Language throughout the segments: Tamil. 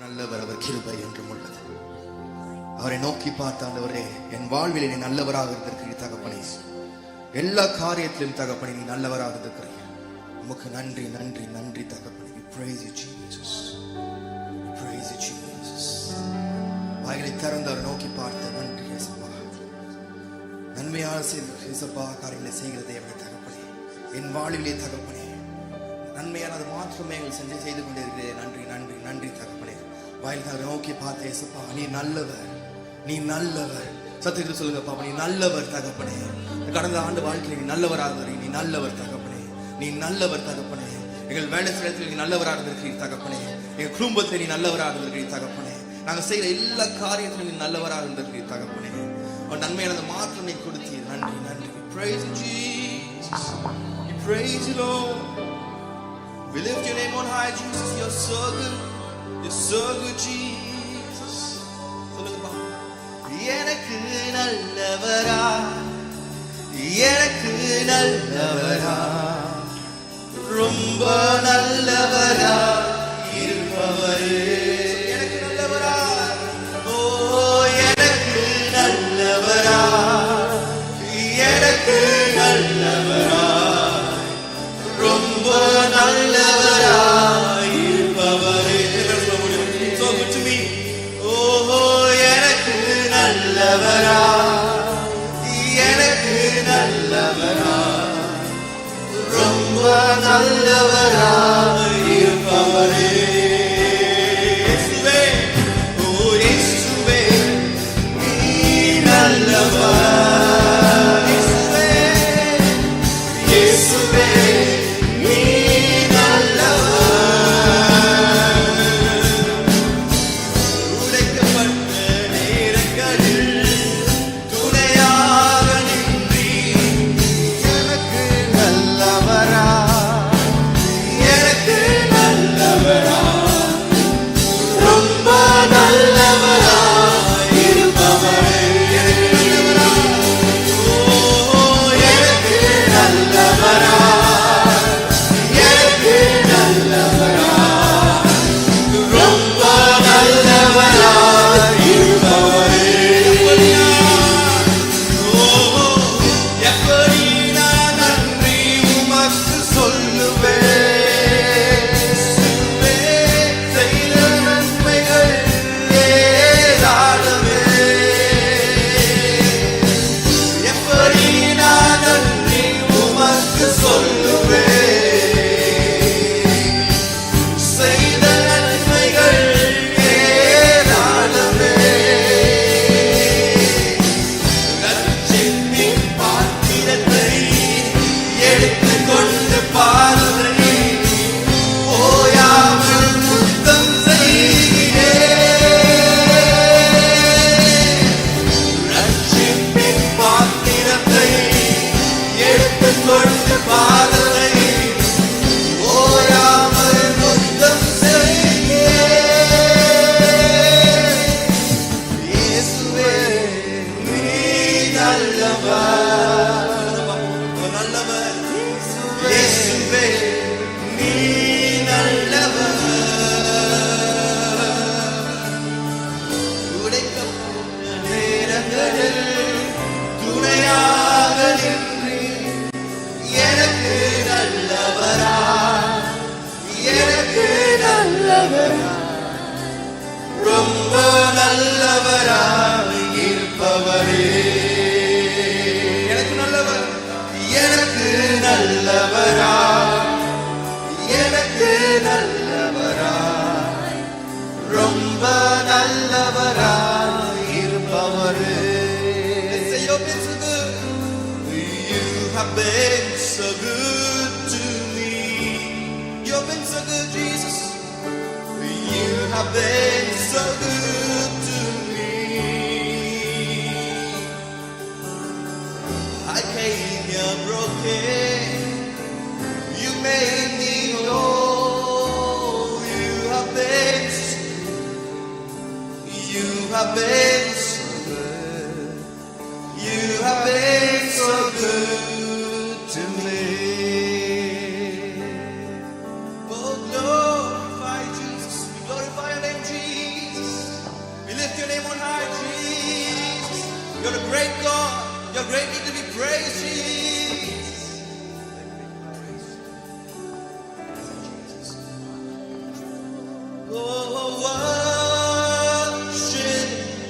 நல்லவர், அவர் கிருபை என்றும் உள்ளது. அவரை நோக்கி பார்த்த ஆண்டவரே, என் வாழ்வில் நீ நல்லவராக இருந்திருக்கிறீ தகப்பனே. எல்லா காரியத்திலும் தகப்பனே நீ நல்லவராக இருக்கிறீர். உமக்கு நன்றி நன்றி நன்றி தகப்பனே. We praise you Jesus. We praise you Jesus. வாய்களை திறந்து அவரை நோக்கி பார்த்த நன்றி இயேசுப்பா. நன்மையான இயேசுப்பா காரியங்களை செய்கிற தேவனே தகப்பனே, என் வாழ்விலே தகப்பனே நன்மையானது மாற்றமே எங்கள் செய்து கொண்டே இருக்கிறேன். நன்றி நன்றி நன்றி தகப்பனே. வாயில் நோக்கி பார்த்த இயேசுப்பா, நீ நல்லவர், நீ நல்லவர். சத்தியத்தில் சொல்லுங்க பாப்பா, நீ நல்லவர் தகப்பனே. கடந்த ஆண்டு வாழ்க்கையில் நீ நல்லவராக, நீ நல்லவர் தகப்பனே, நீ நல்லவர் தகப்பனே. எங்கள் வேலை ஸ்தலத்தில் நீ நல்லவராக இருக்கிறீர் தகப்பனே. எங்கள் குடும்பத்தில் நீ நல்லவராக இருக்கிறீர் தகப்பனே. நாங்கள் செய்கிற எல்லா காரியத்திலும் நீ நல்லவராக இருந்திருக்கிறீர் தகப்பனே. உன் நன்மையானது மாற்றம் நீ கொடுத்தீர். நன்றி நன்றி. Praise you Jesus. We praise you Lord. We lift your name on high Jesus. You're so good. You're so good Jesus. சொல்லுங்கப்பா. எனக்கு நல்லவரா, எனக்கு நல்லவரா, ரொம்ப நல்லவரா இருப்பவரே. எனக்கு நல்லவரா, ஓ எனக்கு நல்லவரா, எனக்கு நல்லவரா, ரொம்ப நல்லவரா இருப்பவரே. So good to me. Oh எனக்கு நல்லவரா, எனக்கு நல்லவரா, ரொம்ப நல்லவரா இருப்பவரே. இயேசுவே, ஓ இயேசுவே, நீ நல்லவர். இயேசுவே, இயேசுவே, நீ நல்லவர். உடைக்கப்பட்ட நேரங்களில் துணையாக நின்றீர். எனக்கு நல்லவரா, எனக்கு நல்லவரா, ரொம்ப நல்லவரா இருப்பவரே. எனக்கு நல்லவரா, ஓ எனக்கு நல்லவரா, எனக்கு நல்லவரா, ரொம்ப நல்லவரா இருப்பவரே. எப்படி நான் நன்றி உமக்கு சொல்லுவேன். செய்த நன்மைகள் ஏராளமே. எப்படி நான் நன்றி உமக்கு சொல்லுவேன். செய்த நன்மைகள் ஏராளமே. ரட்சிப்பின் பாத்திரத்தை எடுத்துக்கொண்டு பாருங்கள், ஓயாமல் முத்தம் செய்கிறேன். ரட்சிப்பின் பாத்திரத்தை எடுத்துக்கொண்டு பாருங்கள், ஓயாமல் முத்தம் செய்கிறேன். இயேசுவே, நீ நல்லவர், நல்லவர். இயேசுவே, நீ நல்லவர். உடைக்கப்பட்ட நேரங்களில் துணையாக நின்றீர். எனக்கு நல்லவரா, எனக்கு நல்லவரா, ரொம்ப நல்லவரா இருப்பவரே. எனக்கு நல்லவர், எனக்கு நல்லவரா, எனக்கு நல்லவரா, ரொம்ப நல்லவரா இருப்பவரே. You've been so good. You have been so good to me. You've been so good, Jesus. You have been so good to me. I came here broken. You made me whole. You have been so good. You have been so good to me. Oh, glorify Jesus. We glorify your name, Jesus. You're a great God. You're greatly to be praised, Jesus. Oh, worship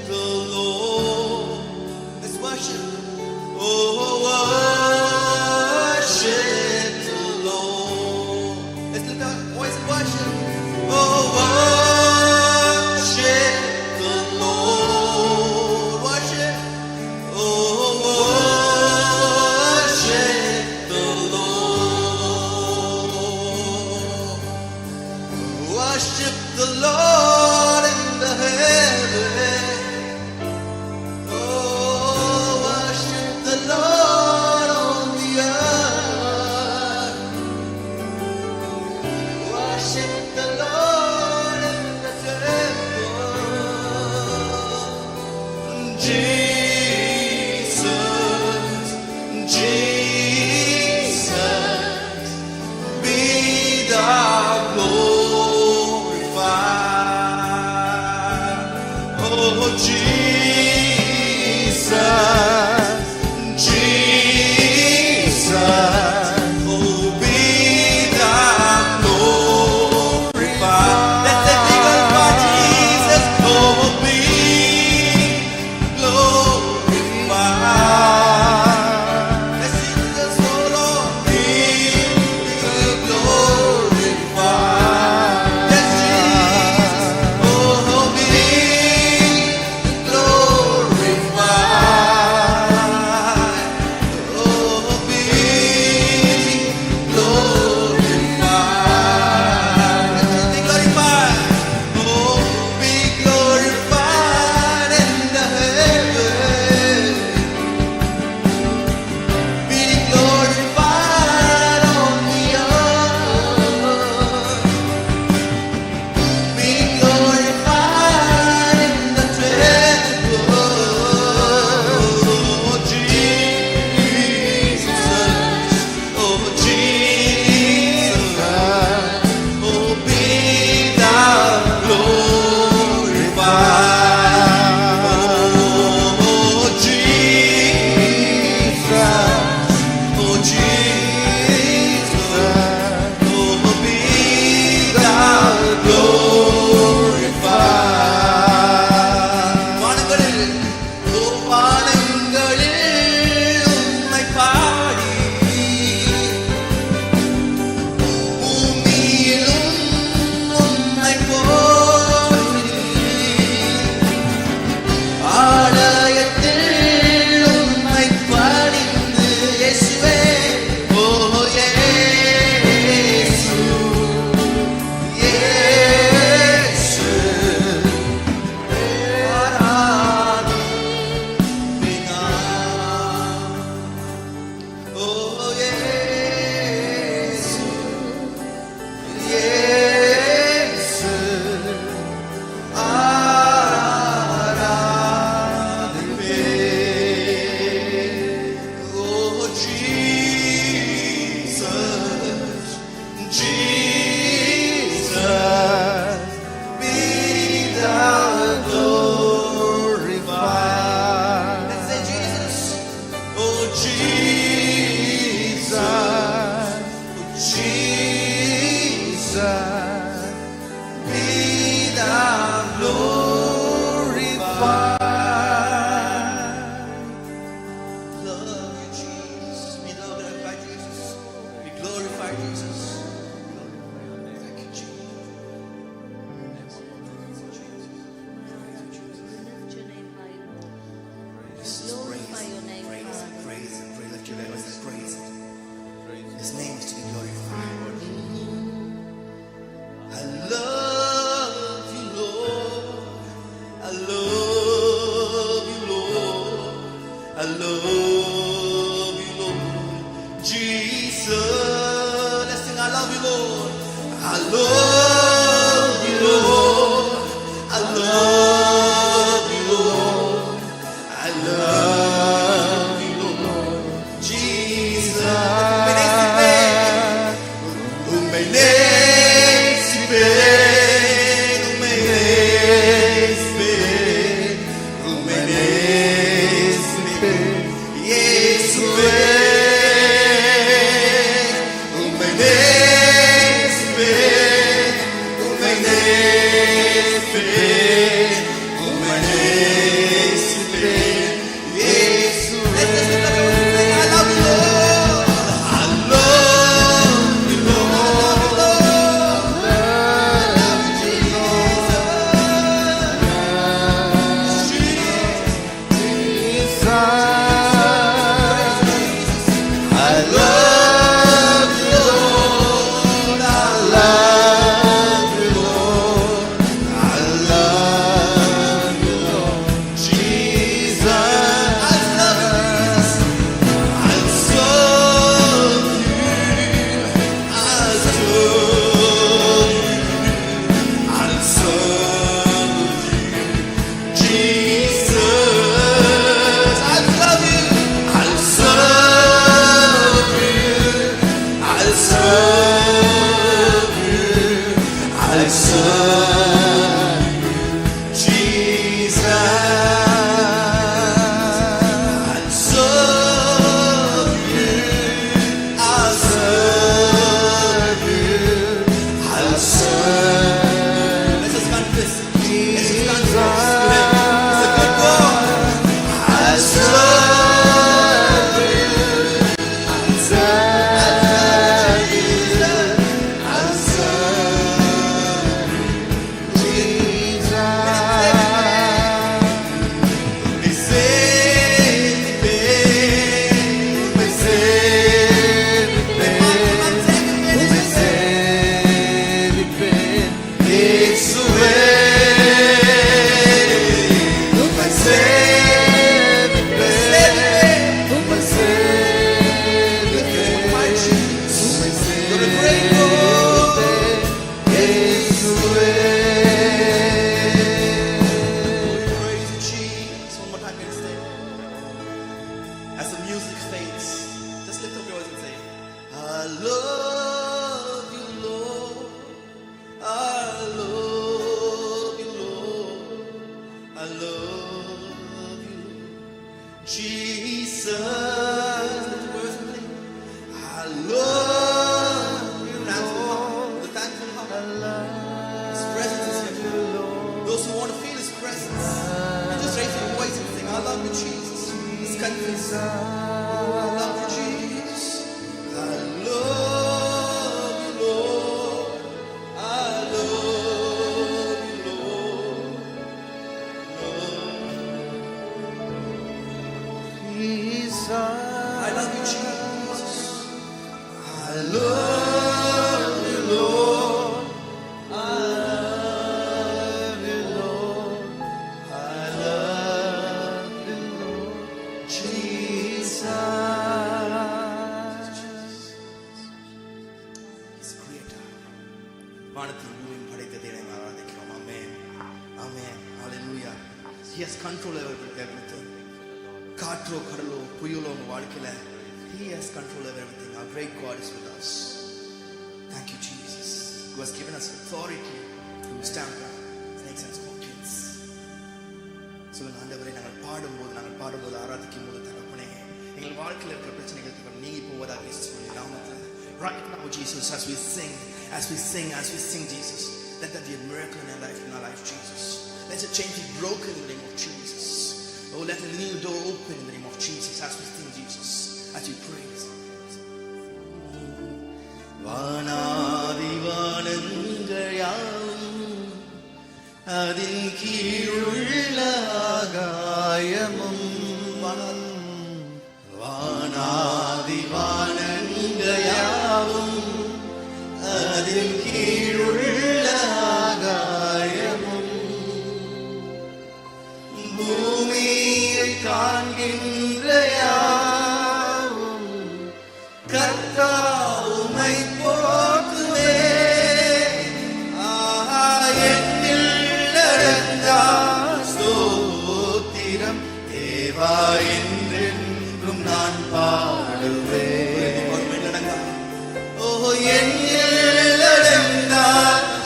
the Lord. Let's worship. Oh, worship the Lord. Let's lift our voice and worship. Oh, worship the Lord. Worship. Oh, worship the Lord. Worship the Lord in the heavens. Oh, worship the Lord on the earth. Worship the Lord in the temple. Jesus, Jesus, be thou glorified. Oh, Jesus, Jesus, oh, be thou glorified. Let's let me glorify Jesus. Oh, be glorified. Let's sing this, oh Lord. Be glorified. Yes, Jesus. Oh, be glorified. வானத்தின் பூமியும் படைத்த தேவனை ஆராதிக்கிறோம். ஆமென், ஆமென், ஹalleluya. He has control over everything. காற்றோ கடலோ புயலோ உங்க வாழ்க்கையில He has control over everything. Our great God is with us. Thank you, Jesus, who has given us authority to stamp snakes and scorpions. சொல்லுங்க, ஆண்டவரே, நாங்கள் பாடும்போது ஆராதிக்கும் போது தகப்பனே, எங்கள் வாழ்க்கையில் இருக்கிற பிரச்சனைகள் நீங்கி போவதாக இயேசுவின் நாமத்தில் right now, Jesus, as we sing, Jesus, let there be a miracle in our life, Jesus. Let a chain be broken in the name of Jesus. Oh, let a new door open in the name of Jesus as we sing, Jesus, as we praise. வானாதி வானங்கள் யாவும் அதின் கீழுள்ள ஆகாயமும் வானாதி வானங்கள் யாவும் அதின் கீழுள்ள ஆகாயமும் பூமியை காண்கின்ற யாவும் கர்த்தர் உம்மை போற்றுமே. எண்ணில் அடங்கா ஸ்தோத்திரம் தேவா என்றென்றும் நான் பாடுவேன். எண்ணில் அடங்கா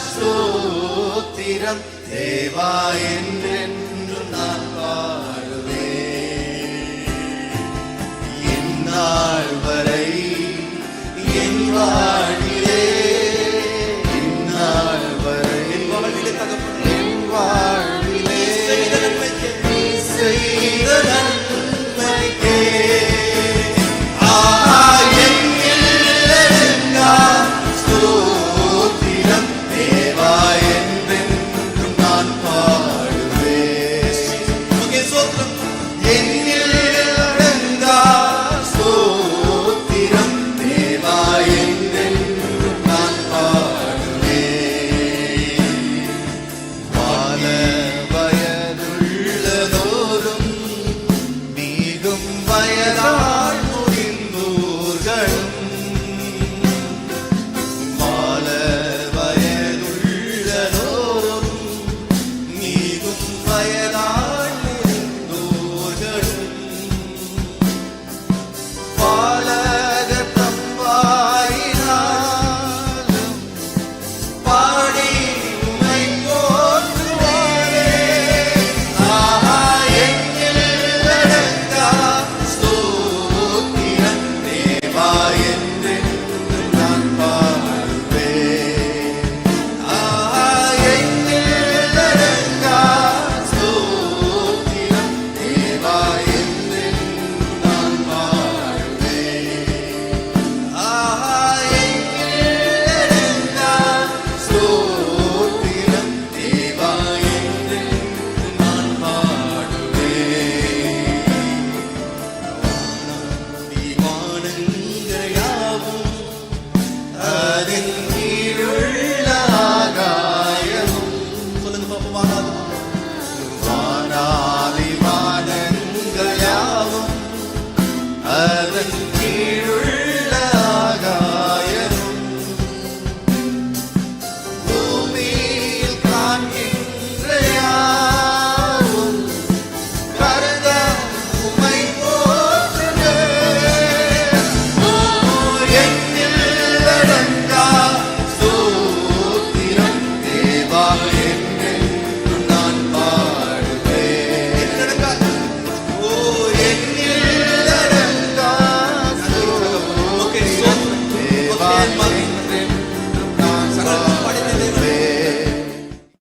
ஸ்தோத்திரம் தேவா என்று